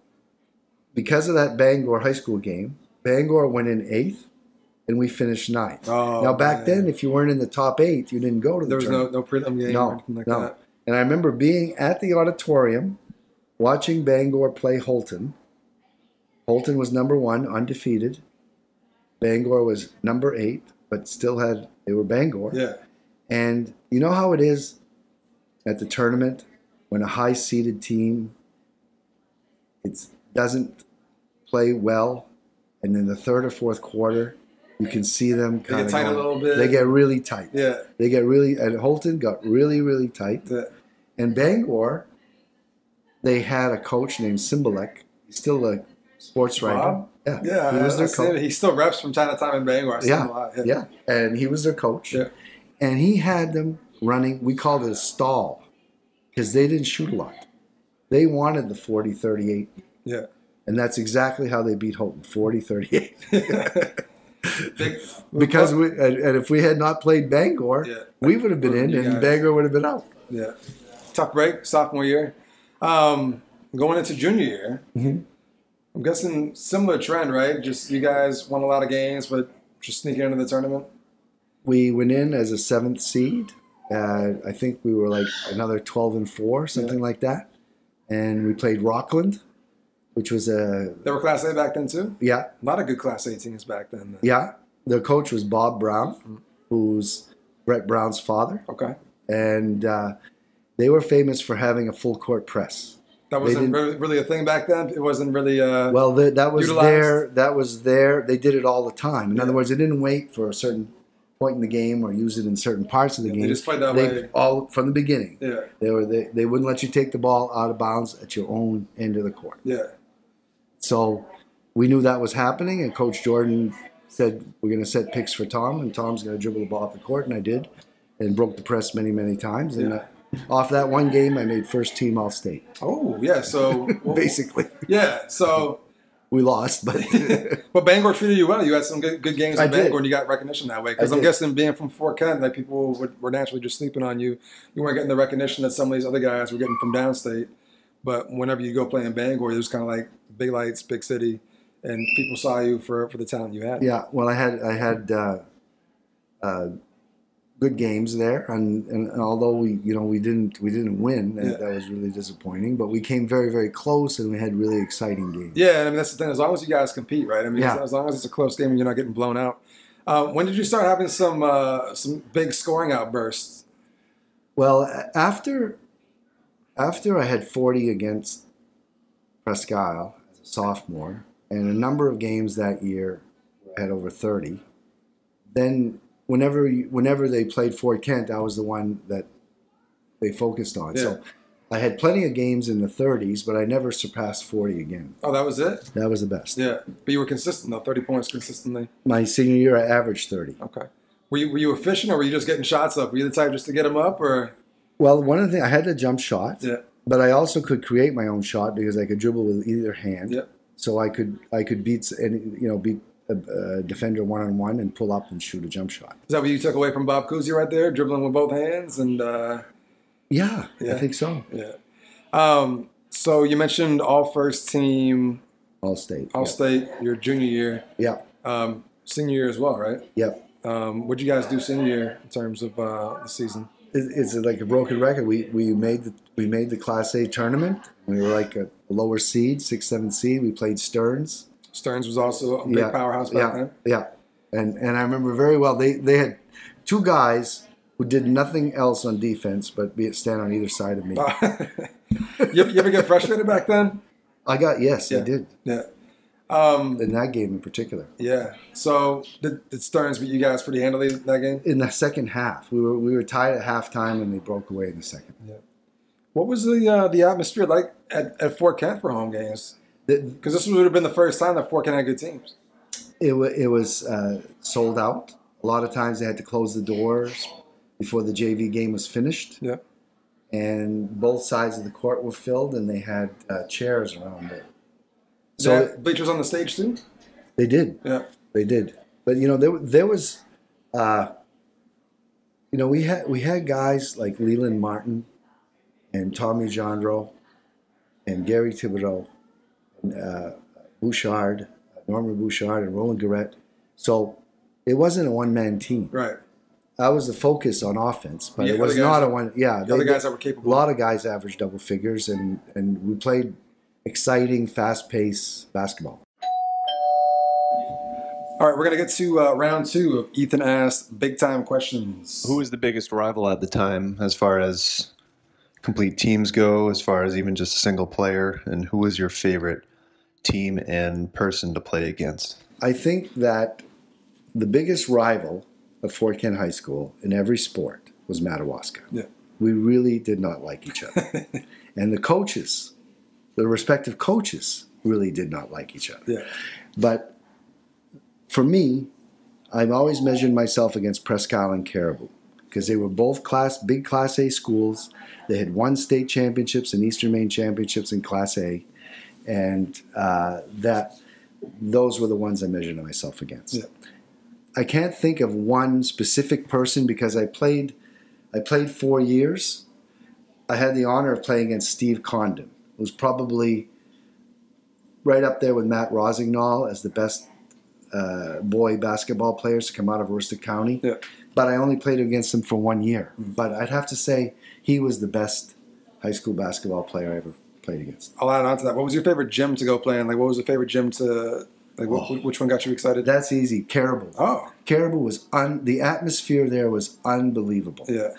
because of that Bangor High School game, Bangor went in 8th, and we finished 9th. Oh, now, back then, if you weren't in the top 8, you didn't go to the tournament. There was no prelim game or anything like that. And I remember being at the Auditorium, watching Bangor play Holton. Holton was number 1, undefeated. Bangor was number 8, but they were Bangor. Yeah. And you know how it is at the tournament when a high-seeded team doesn't play well, and in the third or fourth quarter, you can see them kind of get tight a little bit. They get really tight. Yeah. And Holton got really, really tight. Yeah. And Bangor, they had a coach named Simbalek. He's still a sports writer. Wow. Yeah. He was their coach. He still reps from time to time in Bangor. I see him a lot. Yeah. And he was their coach. Yeah. And he had them running, we called it a stall, because they didn't shoot a lot. They wanted the 40-38. Yeah. And that's exactly how they beat Holton, 40-38. Because if we had not played Bangor, we would have been in, and Bangor would have been out. Yeah. Tough break, sophomore year. Going into junior year, I'm guessing similar trend, right? Just you guys won a lot of games, but just sneaking into the tournament? We went in as a 7th seed. I think we were like another 12-4, something like that. And we played Rockland, which was a... They were Class A back then, too? Yeah. A lot of good Class A teams back then. Yeah. Their coach was Bob Brown, who's Brett Brown's father. Okay. And they were famous for having a full-court press. That wasn't really a thing back then? It wasn't really that was utilized? That was there. They did it all the time. In other words, they didn't wait for a certain point in the game or use it in certain parts of the game. They just played that way. All from the beginning. Yeah. They wouldn't let you take the ball out of bounds at your own end of the court. Yeah. So we knew that was happening, and Coach Jordan said, we're going to set picks for Tom, and Tom's going to dribble the ball off the court, and I did, and broke the press many, many times. And off that one game, I made first team All-State. Oh, yeah. So basically. Yeah. So we lost, but but Bangor treated you well. You had some good games in Bangor, did. and you got recognition that way. Because I'm guessing being from Fort Kent, like people were naturally just sleeping on you. You weren't getting the recognition that some of these other guys were getting from downstate. But whenever you go play in Bangor, it was kind of like big lights, big city, and people saw you for the talent you had. Yeah. Well, I had good games there, and although we didn't win, that was really disappointing. But we came very, very close, and we had really exciting games. Yeah, and I mean that's the thing. As long as you guys compete, right? I mean, as long as it's a close game and you're not getting blown out. When did you start having some big scoring outbursts? Well, after I had 40 against Presque Isle as a sophomore, and a number of games that year I had over 30. Then whenever they played Fort Kent, I was the one that they focused on. Yeah. So I had plenty of games in the 30s, but I never surpassed 40 again. Oh, that was it? That was the best. Yeah. But you were consistent, though, 30 points consistently. My senior year, I averaged 30. Okay. Were you efficient, or were you just getting shots up? Were you the type just to get them up, or? Well, one of the things, I had a jump shot, Yeah. but I also could create my own shot because I could dribble with either hand. Yeah. So I could beat a defender one-on-one and pull up and shoot a jump shot. Is that what you took away from Bob Cousy right there, dribbling with both hands? And Yeah, Yeah. I think so. yeah. So you mentioned all first team, All state. all state, your junior year, Yeah. senior year as well, right? Yeah. What'd you guys do senior year in terms of the season? It's like a broken record. We made the Class A tournament. We were like a lower seed, 6th, 7th seed. We played Stearns. Stearns was also a big powerhouse back then. Yeah. And I remember very well. They had two guys who did nothing else on defense but stand on either side of me. You ever get frustrated back then? I did. Yeah. In that game in particular. Yeah. So did Stearns beat you guys pretty handily that game? In the second half, we were tied at halftime, and they broke away in the second. Yeah. What was the atmosphere like at Fort Kent for home games? Because this would have been the first time that Fort Kent had good teams. It was sold out. A lot of times they had to close the doors before the JV game was finished. Yeah. And both sides of the court were filled, and they had chairs around it. So they had bleachers on the stage too? They did. Yeah. They did. But there was, we had guys like Leland Martin and Tommy Jandro and Gary Thibodeau and Bouchard, Norman Bouchard and Roland Garrett. So it wasn't a one-man team. Right. I was the focus on offense, but Yeah, it was other guys- not a one. Yeah, The other guys that were capable. a lot of guys averaged double figures, and we played exciting, fast-paced basketball. All right, we're going to get to round two of Ethan Asked Big Time Questions. Who was the biggest rival at the time as far as complete teams go, as far as even just a single player? And who was your favorite team and person to play against? I think that the biggest rival of Fort Kent High School in every sport was Madawaska. Yeah. We really did not like each other. And the coaches, the respective coaches, really did not like each other. Yeah. But for me, I've always measured myself against Presque Isle and Caribou because they were both big Class A schools. They had won state championships and Eastern Maine championships in Class A. And those were the ones I measured myself against. Yeah. I can't think of one specific person because I played 4 years. I had the honor of playing against Steve Condon, who's probably right up there with Matt Rosignol as the best boy basketball players to come out of Worcester County. Yeah. But I only played against him for 1 year. But I'd have to say he was the best high school basketball player I ever played against. I'll add on to that. What was your favorite gym to go play in? Like, what was the favorite gym to, like, which one got you excited? That's easy. Caribou. Oh. Caribou was the atmosphere there was unbelievable. Yeah.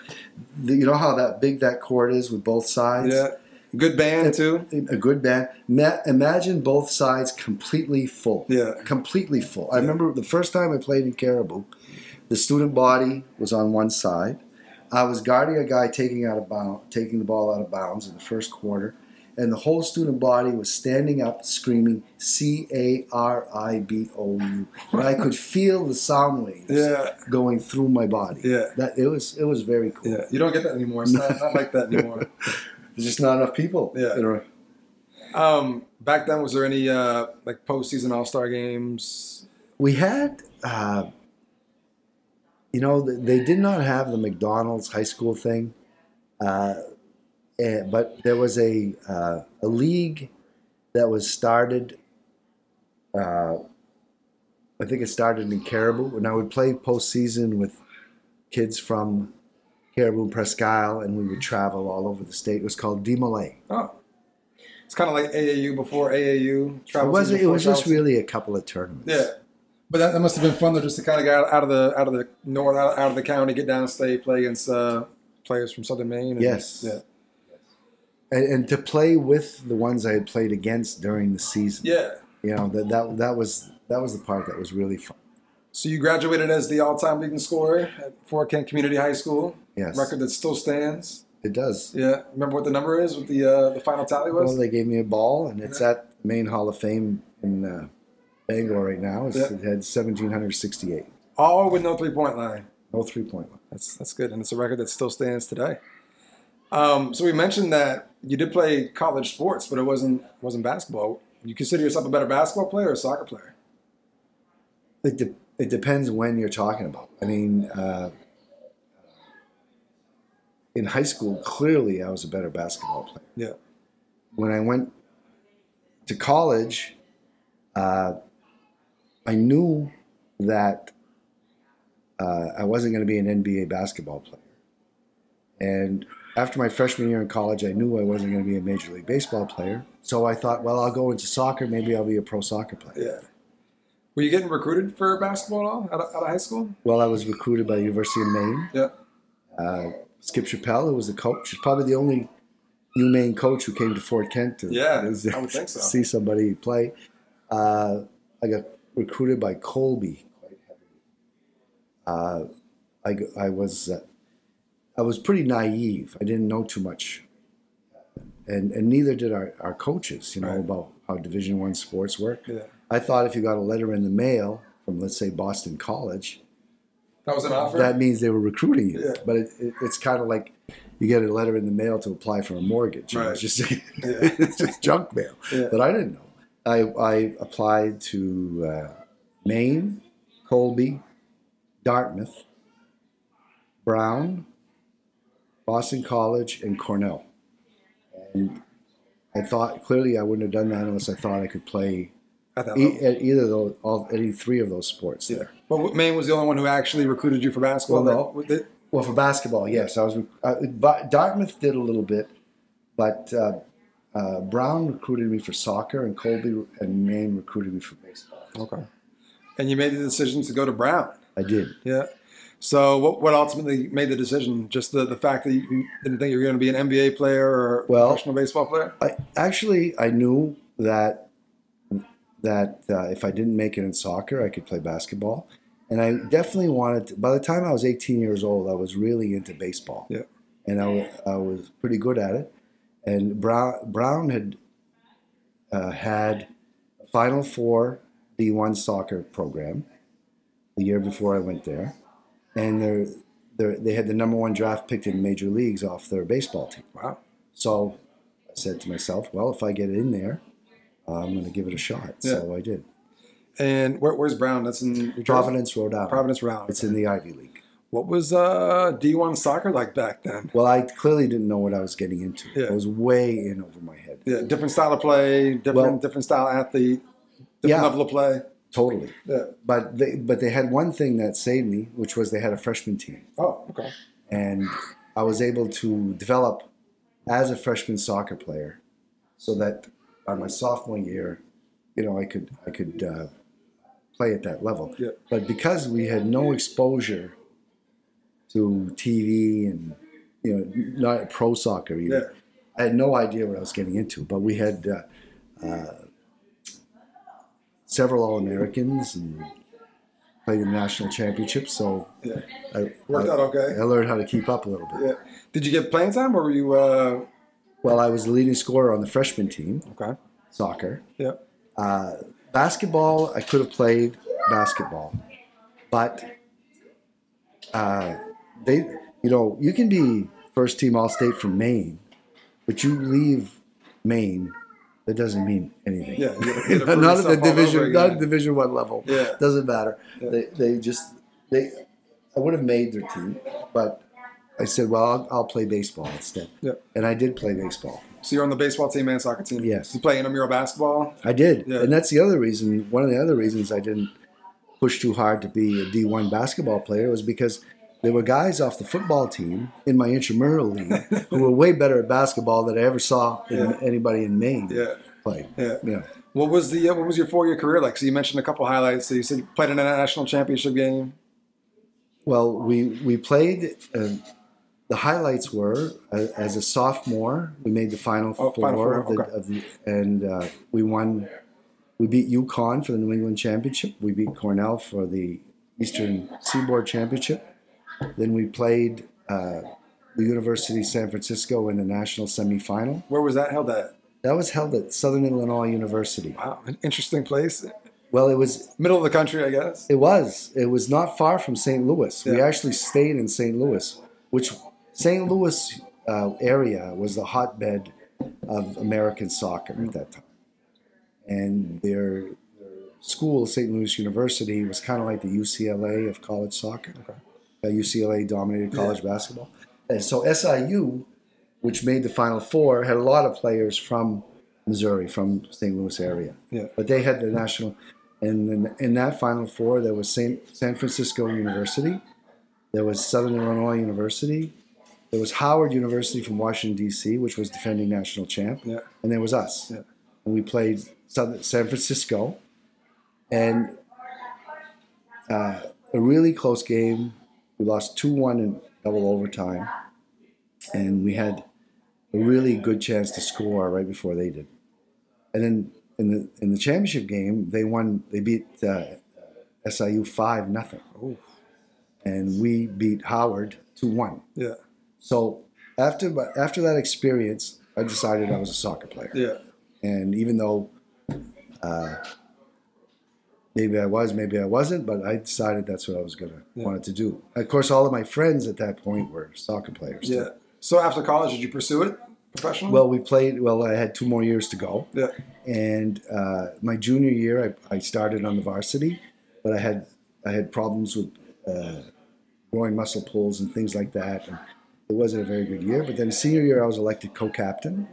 You know how big that court is with both sides? Yeah. Good band, too. A good band. Imagine both sides completely full. Yeah. Completely full. I remember the first time I played in Caribou, the student body was on one side. I was guarding a guy taking the ball out of bounds in the first quarter, and the whole student body was standing up screaming CARIBOU. And I could feel the sound waves going through my body. Yeah. It was very cool. Yeah. You don't get that anymore. It's not like that anymore. There's just not enough people. Yeah. Back then, was there any like postseason All-Star games? We had, they did not have the McDonald's high school thing, but there was a league that was started. I think it started in Caribou, and I would play postseason with kids from Caribou and Presque Isle, and we would travel all over the state. It was called DeMolay. Oh. It's kind of like AAU before AAU. It was just really a couple of tournaments. Yeah. But that must have been fun, though, just to kind of get out of the north, out of the county, get downstate, play against players from Southern Maine. And, Yes. Yeah. And to play with the ones I had played against during the season. Yeah. You know, that was the part that was really fun. So you graduated as the all-time leading scorer for Kent Community High School. Yes. Record that still stands. It does. Yeah. Remember what the number is? What the final tally was? Well, they gave me a ball, and it's at the Maine Hall of Fame in Bangor right now. It had 1,768. All with no three-point line. No 3-point line. That's good, and it's a record that still stands today. So we mentioned that you did play college sports, but it wasn't basketball. You consider yourself a better basketball player or a soccer player? It depends when you're talking about. I mean, in high school, clearly I was a better basketball player. Yeah. When I went to college, I knew that I wasn't going to be an NBA basketball player. And after my freshman year in college, I knew I wasn't going to be a Major League Baseball player. So I thought, well, I'll go into soccer. Maybe I'll be a pro soccer player. Yeah. Were you getting recruited for basketball at all out of high school? Well, I was recruited by the University of Maine. Yeah. Skip Chappelle, who was the coach, is probably the only UMaine coach who came to Fort Kent to I would think so. see somebody play. I got recruited by Colby quite heavily. I was pretty naive. I didn't know too much, and neither did our coaches. You know, about how Division I sports work. Yeah. I thought if you got a letter in the mail from, let's say, Boston College, That was an offer? that means they were recruiting you. Yeah. But it's kind of like you get a letter in the mail to apply for a mortgage. You know, Right. it's just it's just junk mail. Yeah. But I didn't know. I applied to Maine, Colby, Dartmouth, Brown, Boston College, and Cornell. And I thought clearly I wouldn't have done that unless I thought I could play At that level. at either of those, any three of those sports. Yeah. But Maine was the only one who actually recruited you for basketball? Well, no. Well, for basketball, yes. But Dartmouth did a little bit, but Brown recruited me for soccer, and Colby and Maine recruited me for baseball. Okay. And you made the decision to go to Brown? I did. Yeah. So what ultimately made the decision? Just the fact that you didn't think you were going to be an NBA player or a professional baseball player? I knew that if I didn't make it in soccer, I could play basketball. And I definitely wanted to, by the time I was 18 years old, I was really into baseball. Yeah. And I was pretty good at it. And Brown had had a Final Four D1 soccer program the year before I went there. And they had the #1 draft picked in major leagues off their baseball team. Wow. So I said to myself, well, if I get in there, I'm going to give it a shot. Yeah. So I did. And where's Brown? That's in New Jersey? Providence, Rhode Island. Providence, Rhode Island. It's in the Ivy League. What was D1 soccer like back then? Well, I clearly didn't know what I was getting into. Yeah. It was way in over my head. Yeah, different style of play, different style athlete, different level of play. Totally. Yeah. But they had one thing that saved me, which was they had a freshman team. Oh, okay. And I was able to develop as a freshman soccer player so that by my sophomore year, I could play at that level. Yeah. But because we had no exposure to TV and not pro soccer either, I had no idea what I was getting into. But we had several All-Americans and played in national championships. So Worked out okay. I learned how to keep up a little bit. Yeah. Did you get playing time, or were you? Well, I was the leading scorer on the freshman team, Okay. soccer. Yeah. Basketball, I could have played basketball, but you can be first team All-State from Maine, but you leave Maine, that doesn't mean anything. Yeah. You had to prove not at the yourself all over not again. at Division I level. Yeah. Doesn't matter. Yeah. I would have made their team, but I said, well, I'll play baseball instead. Yeah. And I did play baseball. So you're on the baseball team and soccer team. Yes. You play intramural basketball. I did. Yeah. And that's the other reason, one of the other reasons I didn't push too hard to be a D1 basketball player was because there were guys off the football team in my intramural league who were way better at basketball than I ever saw anybody in Maine play. Yeah. Yeah. What was your 4-year career like? So you mentioned a couple highlights. So you said you played in a national championship game. Well, we played the highlights were as a sophomore, we made the final four, and we won. We beat UConn for the New England Championship. We beat Cornell for the Eastern Seaboard Championship. Then we played the University of San Francisco in the national semifinal. Where was that held at? That was held at Southern Illinois University. Wow, an interesting place. Well, it was Middle of the country, I guess. It was. It was not far from St. Louis. We Yeah. actually stayed in St. Louis, which St. Louis area was the hotbed of American soccer at that time. And their school, St. Louis University, was kind of like the UCLA of college soccer. Okay. UCLA dominated college basketball. And so SIU, which made the Final Four, had a lot of players from Missouri, from St. Louis area. Yeah. But they had the national... And in that Final Four, there was San Francisco University, there was Southern Illinois University, there was Howard University from Washington, D.C., which was defending national champ, Yeah. and there was us. Yeah. And we played San Francisco, and a really close game. We lost 2-1 in double overtime, and we had a really good chance to score right before they did. And then in the championship game, they won. They beat SIU 5-0, and we beat Howard 2-1. Yeah. So after that experience, I decided I was a soccer player. Yeah. And even though maybe I was, maybe I wasn't, but I decided that's what I was wanted to do. Of course, all of my friends at that point were soccer players. Yeah. So after college, did you pursue it professionally? Well, I had 2 more years to go. Yeah. And my junior year, I started on the varsity, but I had problems with growing muscle pulls and things like that. And it wasn't a very good year. But then senior year, I was elected co-captain.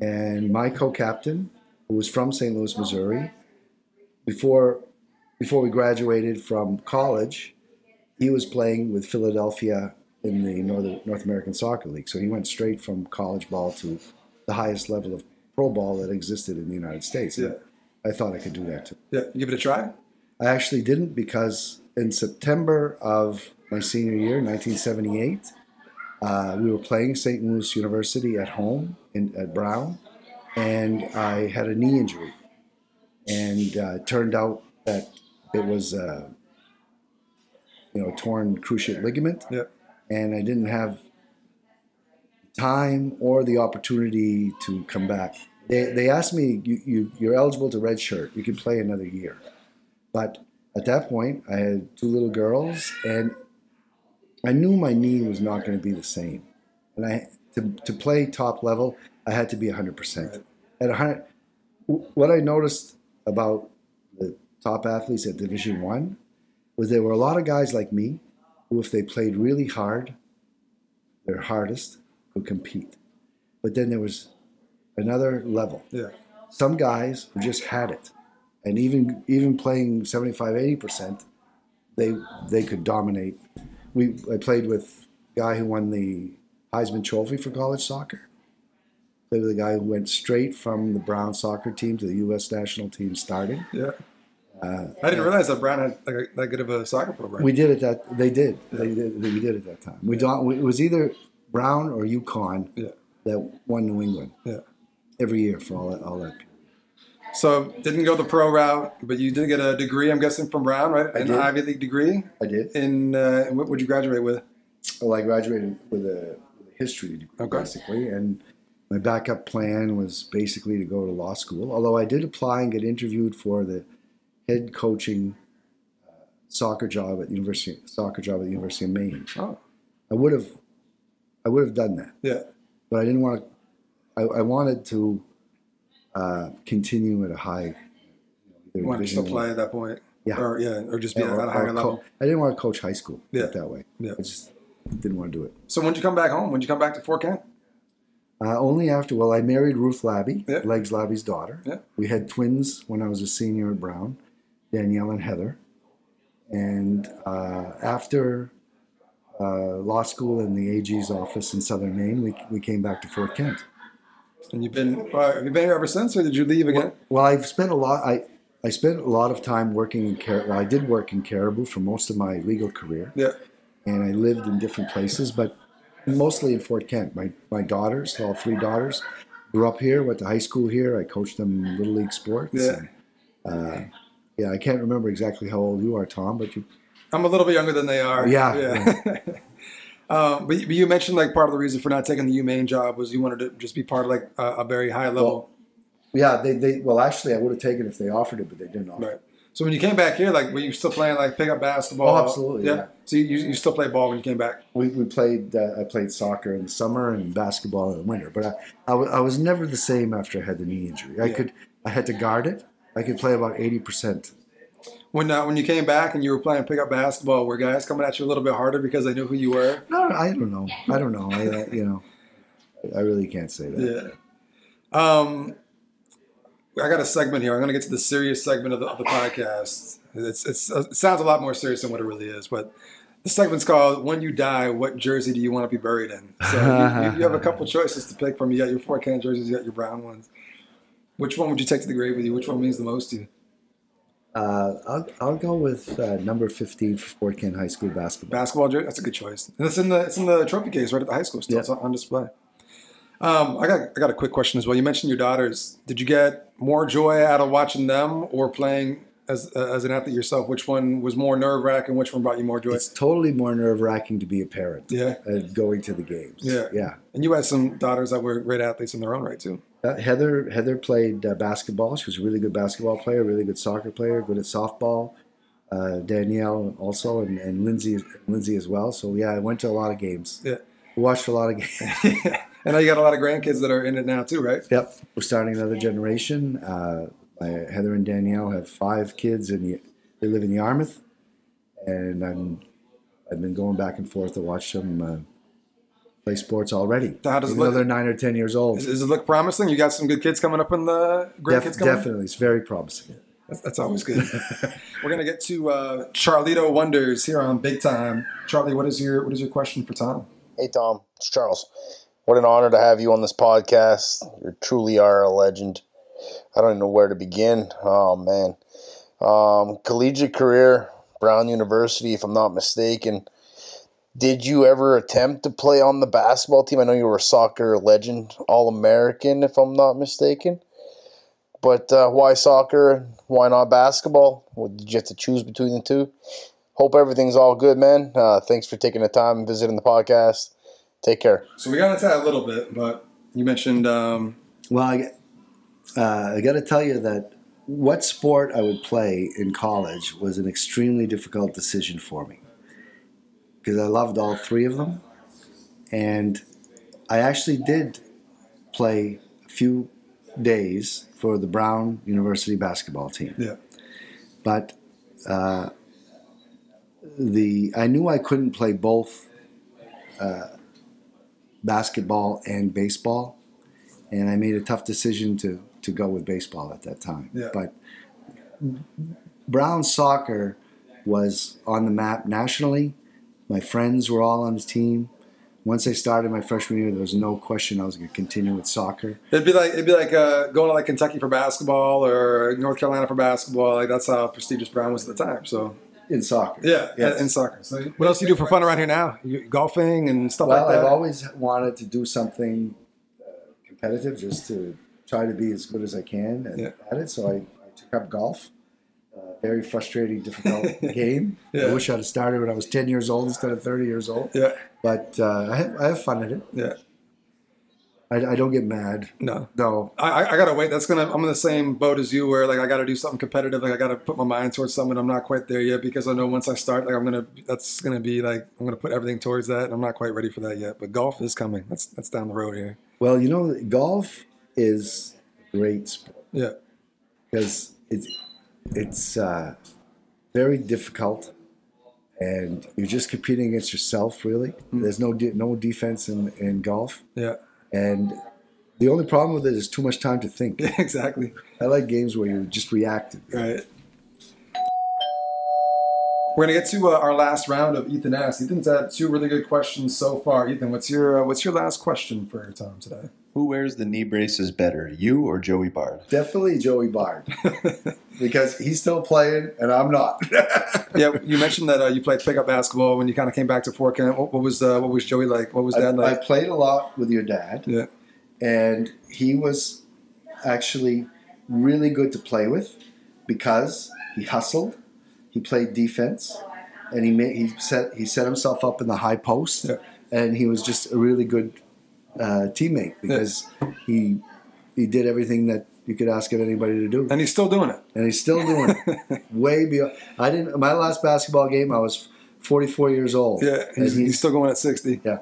And my co-captain, who was from St. Louis, Missouri, before we graduated from college, he was playing with Philadelphia in the North American Soccer League. So he went straight from college ball to the highest level of pro ball that existed in the United States. Yeah. I thought I could do that too. Yeah. You give it a try? I actually didn't, because in September of my senior year, 1978, we were playing St. Louis University at home at Brown, and I had a knee injury. And it turned out that it was a torn cruciate ligament. Yeah. And I didn't have time or the opportunity to come back. They asked me, you're eligible to redshirt. You can play another year. But at that point, I had 2 little girls, and I knew my knee was not going to be the same. And to play top level, I had to be 100%. Right. At 100, what I noticed about the top athletes at Division I was there were a lot of guys like me who, if they played really hard, their hardest, could compete. But then there was another level. Yeah. Some guys who just had it. And even playing 75, 80%, they could dominate. I played with a guy who won the Heisman Trophy for college soccer. Played with a guy who went straight from the Brown soccer team to the U.S. national team starting. Yeah. I didn't realize that Brown had that good of a soccer program. We did it we did at that time. It was either Brown or UConn that won New England every year for all that. So didn't go the pro route, but you did get a degree, I'm guessing, from Brown, right? An Ivy League degree? I did. In what would you graduate with? Well, I graduated with a history degree, basically, and my backup plan was basically to go to law school, although I did apply and get interviewed for the head coaching soccer job at the University of Maine. Oh. I would have done that. Yeah. But I didn't want to. I wanted to continue at a high. You wanted to still play at that point? Yeah. Or just be at a higher level? I didn't want to coach high school that way. Yeah. I just didn't want to do it. So when did you come back home? When did you come back to Fort Kent? Only after, I married Ruth Labby, Yeah. Legs Labby's daughter. Yeah. We had twins when I was a senior at Brown, Danielle and Heather. And after law school in the AG's office in Southern Maine, we came back to Fort Kent. And have you been here ever since, or did you leave again? Well, I've spent a lot. I spent a lot of time working in Caribou. Well, I did work in Caribou for most of my legal career. Yeah. And I lived in different places, but Mostly in Fort Kent. My daughters, all three daughters, grew up here, went to high school here. I coached them in Little League sports. Yeah. And, yeah, I can't remember exactly how old you are, Tom, but you... I'm a little bit younger than they are. Yeah. But you mentioned like part of the reason for not taking the UMaine job was you wanted to just be part of like a very high level. Yeah, well, actually, I would have taken it if they offered it, but they didn't offer it. Right. So when you came back here, like, were you still playing like pickup basketball? Oh, absolutely. Yeah. So you still played ball when you came back? We played. I played soccer in the summer and basketball in the winter. But I was never the same after I had the knee injury. I had to guard it. I could play about 80%. When you came back and you were playing pickup basketball, were guys coming at you a little bit harder because they knew who you were? No, I don't know. I really can't say that. Yeah. I got a segment here. I'm going to get to the serious segment of the podcast. It sounds a lot more serious than what it really is, but the segment's called "When You Die, What Jersey Do You Want to Be Buried In?" So you have a couple choices to pick from. You got your Fort Kent jerseys, you got your brown ones. Which one would you take to the grave with you? Which one means the most to you? I'll go with number 15 for Fort Kent High School basketball. Basketball jersey. That's a good choice. And it's in the trophy case right at the high school. Still, Yeah. It's on display. I got a quick question as well. You mentioned your daughters. Did you get more joy out of watching them or playing as an athlete yourself? Which one was more nerve-wracking? Which one brought you more joy? It's totally more nerve-wracking to be a parent. Yeah. Going to the games. Yeah. And you had some daughters that were great athletes in their own right too. Heather played basketball. She was a really good basketball player, really good soccer player, good at softball. Danielle also, and Lindsay as well. So yeah, I went to a lot of games. Yeah. Watched a lot of games. I know you got a lot of grandkids that are in it now too, right? Yep. We're starting another generation. Heather and Danielle have 5 kids, and they live in Yarmouth. And I've been going back and forth to watch them play sports already. So how does it even look? though they're 9 or 10 years old. Does it look promising? You got some good kids coming up in the grandkids coming? Definitely. It's very promising. That's always good. We're gonna get to Charlito Wonders here on Big Time. Charlie, what is your question for Tom? Hey, Tom. It's Charles. What an honor to have you on this podcast. You truly are a legend. I don't even know where to begin. Oh, man. Collegiate career, Brown University, if I'm not mistaken. Did you ever attempt to play on the basketball team? I know you were a soccer legend, All-American, if I'm not mistaken. But why soccer? Why not basketball? Did you have to choose between the two? Hope everything's all good, man. Thanks for taking the time and visiting the podcast. Take care. So we got into that a little bit, but you mentioned... Well, I got to tell you that what sport I would play in college was an extremely difficult decision for me because I loved all 3 of them. And I actually did play a few days for the Brown University basketball team. Yeah. But I knew I couldn't play both basketball and baseball, and I made a tough decision to go with baseball at that time. Yeah. But Brown soccer was on the map nationally. My friends were all on the team. Once I started my freshman year, there was no question I was going to continue with soccer. It'd be like going to like Kentucky for basketball or North Carolina for basketball. Like that's how prestigious Brown was at the time. So in soccer, yeah, in soccer. So what else do you do for fun around here now? Golfing and stuff like that. Well, I've always wanted to do something competitive, just to try to be as good as I can at it. So I took up golf. Very frustrating, difficult game. Yeah. I wish I'd have started when I was 10 years old instead of 30 years old. Yeah. But I have fun at it. Yeah. I don't get mad. No. I gotta wait. I'm in the same boat as you, where like I gotta do something competitive. Like I gotta put my mind towards something. I'm not quite there yet because I know once I start, like I'm gonna put everything towards that. And I'm not quite ready for that yet. But golf is coming. That's down the road here. Well, golf is a great sport. Yeah. Because it's very difficult, and you're just competing against yourself. Really, there's no defense in golf. Yeah. And the only problem with it is too much time to think. Yeah, exactly. I like games where you just react. Right. We're gonna get to our last round of Ethan Ask. Ethan's had 2 really good questions so far. Ethan, what's your last question for Tom today? Who wears the knee braces better, you or Joey Bard? Definitely Joey Bard, because he's still playing and I'm not. Yeah, you mentioned that you played pickup basketball when you kind of came back to Fort Kent. What was Joey like? What was Dad I like? played a lot with your dad, Yeah, and he was actually really good to play with because he hustled, he played defense, and he set himself up in the high post, Yeah. and he was just a really good teammate because he did everything that you could ask of anybody to do, and he's still doing it. and he's still doing it. Way beyond. My last basketball game, I was 44 years old. Yeah, and he's still going at 60. Yeah.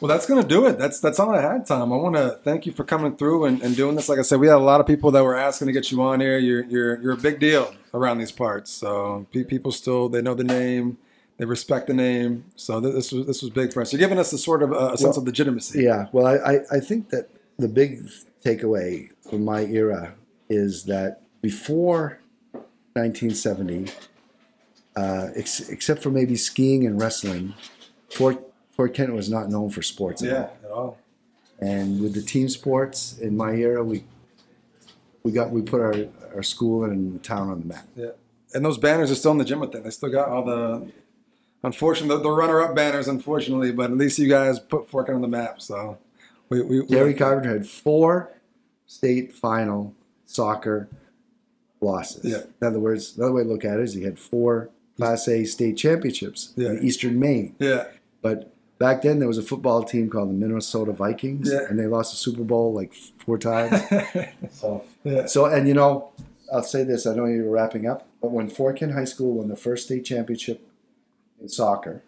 Well, that's going to do it. That's all I had, Tom. I want to thank you for coming through and doing this. Like I said, we had a lot of people that were asking to get you on here. You're a big deal around these parts. So people still, they know the name, they respect the name. So this was big for us. You're giving us a sort of a sense of legitimacy. Yeah. Well, I think that the big takeaway from my era is that before 1970, except for maybe skiing and wrestling, Fort Kent was not known for sports at all. At all. And with the team sports in my era, we put our school and the town on the map. Yeah. And those banners are still in the gym with them. They still got all the, unfortunately, the runner-up banners, unfortunately, but at least you guys put Fort Kent on the map. So Terry Carpenter had 4 state final soccer losses. Yeah. In other words, another way to look at it is he had 4 Class A state championships in Eastern Maine. Yeah. But back then there was a football team called the Minnesota Vikings, and they lost the Super Bowl like 4 times. So and I'll say this, I know you're wrapping up, but when Fort Kent High School won the first state championship in soccer,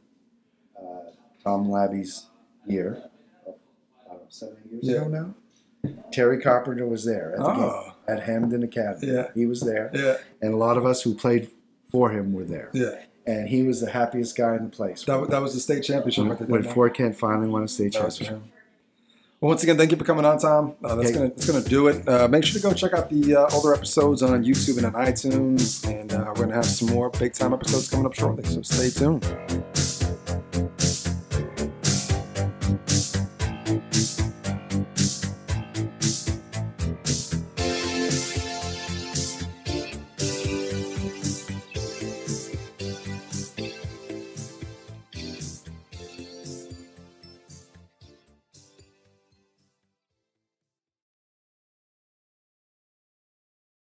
Tom Labby's year, 7 years ago now, Terry Carpenter was there at the game at Hamden Academy. Yeah. He was there. Yeah. And a lot of us who played for him were there. Yeah. And he was the happiest guy in the place. That was the state championship. When Fort Kent finally won a state That was for championship. him. Well, once again, thank you for coming on, Tom. That's gonna do it. Make sure to go check out the older episodes on YouTube and on iTunes, and we're gonna have some more big time episodes coming up shortly. So stay tuned.